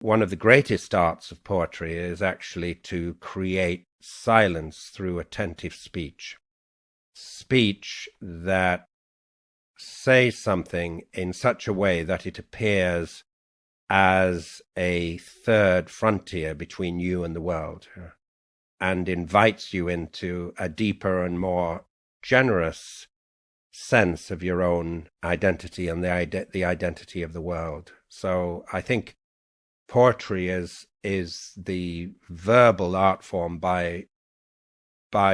one of the greatest arts of poetry is actually to create silence through attentive speech. Speech that says something in such a way that it appears as a third frontier between you and the world, and invites you into a deeper and more generous sense of your own identity and the identity of the world. So I think poetry is the verbal art form by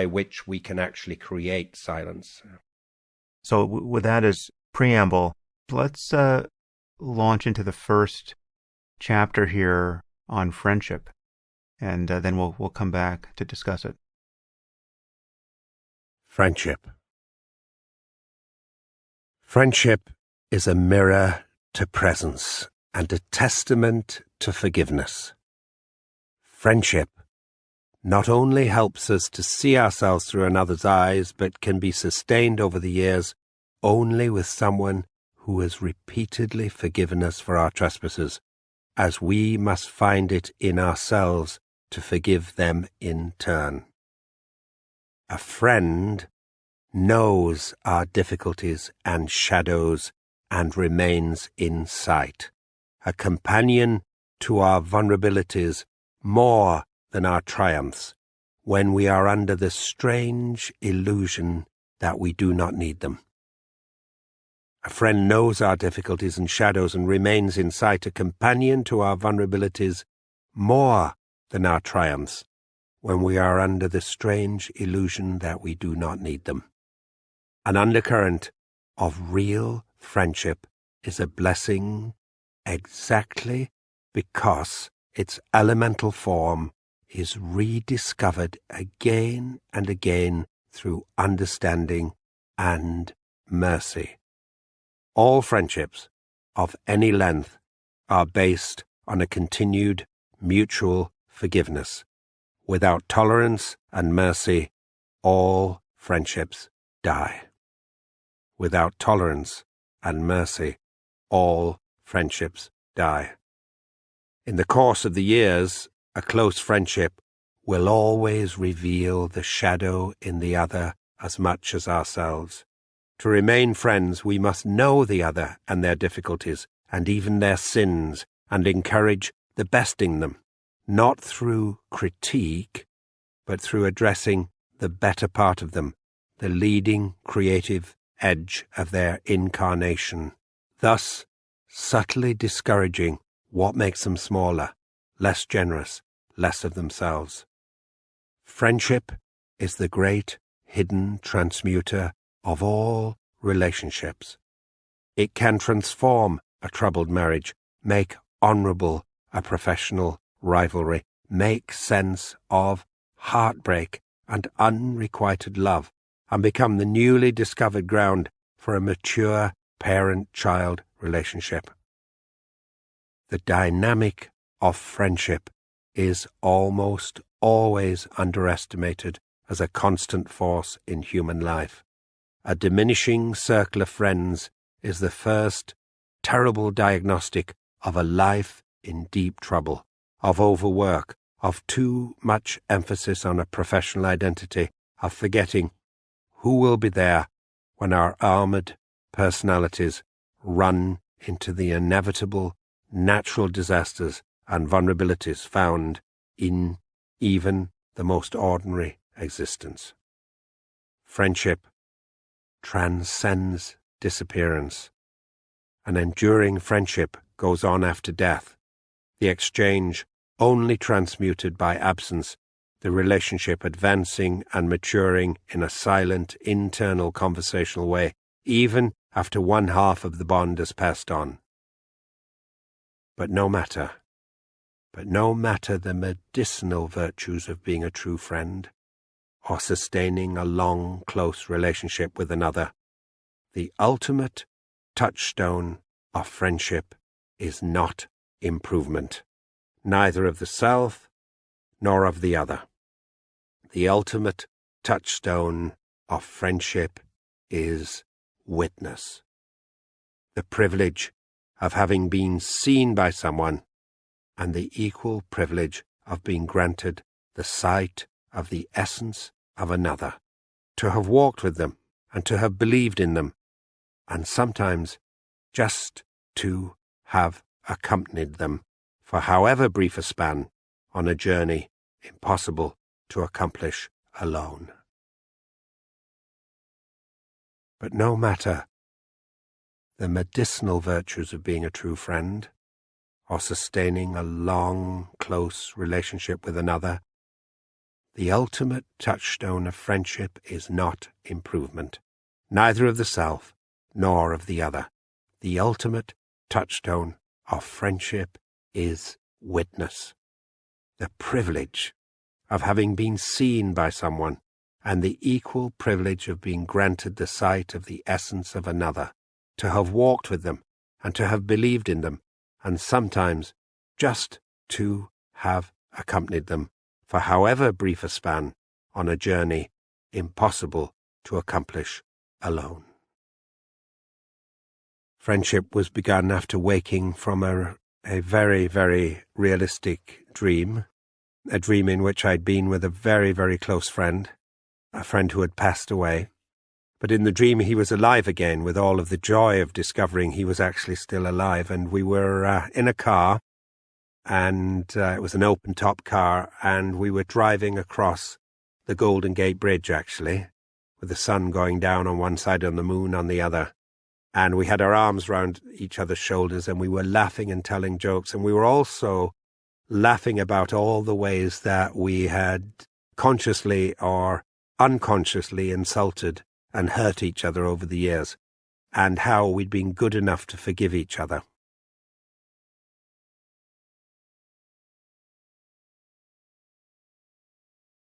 which we can actually create silence. So with that as preamble, let's launch into the first chapter here on friendship, and then we'll come back to discuss it. Friendship. Friendship is a mirror to presence and a testament to forgiveness. Friendship not only helps us to see ourselves through another's eyes, but can be sustained over the years only with someone who has repeatedly forgiven us for our trespasses, as we must find it in ourselves to forgive them in turn. A friend knows our difficulties and shadows and remains in sight, a companion to our vulnerabilities more than our triumphs, when we are under the strange illusion that we do not need them. A friend knows our difficulties and shadows and remains in sight, a companion to our vulnerabilities more than our triumphs, when we are under the strange illusion that we do not need them. An undercurrent of real friendship is a blessing exactly because its elemental form is rediscovered again and again through understanding and mercy. All friendships of any length are based on a continued mutual forgiveness. Without tolerance and mercy, all friendships die. Without tolerance and mercy, all friendships die. In the course of the years, a close friendship will always reveal the shadow in the other as much as ourselves. To remain friends, we must know the other and their difficulties, and even their sins, and encourage the best in them, not through critique, but through addressing the better part of them, the leading creative edge of their incarnation, thus subtly discouraging what makes them smaller, less generous, less of themselves. Friendship is the great hidden transmuter of all relationships. It can transform a troubled marriage, make honorable a professional rivalry, make sense of heartbreak and unrequited love, and become the newly discovered ground for a mature parent-child relationship. The dynamic of friendship is almost always underestimated as a constant force in human life. A diminishing circle of friends is the first terrible diagnostic of a life in deep trouble, of overwork, of too much emphasis on a professional identity, of forgetting who will be there when our armored personalities run into the inevitable natural disasters and vulnerabilities found in even the most ordinary existence. Friendship transcends disappearance. An enduring friendship goes on after death, the exchange only transmuted by absence, the relationship advancing and maturing in a silent, internal conversational way, even after one half of the bond has passed on. But no matter the medicinal virtues of being a true friend, or sustaining a long, close relationship with another, the ultimate touchstone of friendship is not improvement, neither of the self nor of the other. The ultimate touchstone of friendship is witness. The privilege of having been seen by someone and the equal privilege of being granted the sight of the essence of another, to have walked with them, and to have believed in them, and sometimes just to have accompanied them, for however brief a span, on a journey impossible to accomplish alone. But no matter the medicinal virtues of being a true friend, or sustaining a long, close relationship with another, the ultimate touchstone of friendship is not improvement, neither of the self nor of the other. The ultimate touchstone of friendship is witness, the privilege of having been seen by someone, and the equal privilege of being granted the sight of the essence of another, to have walked with them, and to have believed in them, and sometimes just to have accompanied them, for however brief a span, on a journey impossible to accomplish alone. Friendship was begun after waking from a very, very realistic dream, a dream in which I'd been with a very, very close friend, a friend who had passed away. But in the dream he was alive again, with all of the joy of discovering he was actually still alive. And we were in a car, and it was an open-top car, and we were driving across the Golden Gate Bridge, actually, with the sun going down on one side and the moon on the other. And we had our arms round each other's shoulders, and we were laughing and telling jokes, and we were also laughing about all the ways that we had consciously or unconsciously insulted and hurt each other over the years, and how we'd been good enough to forgive each other.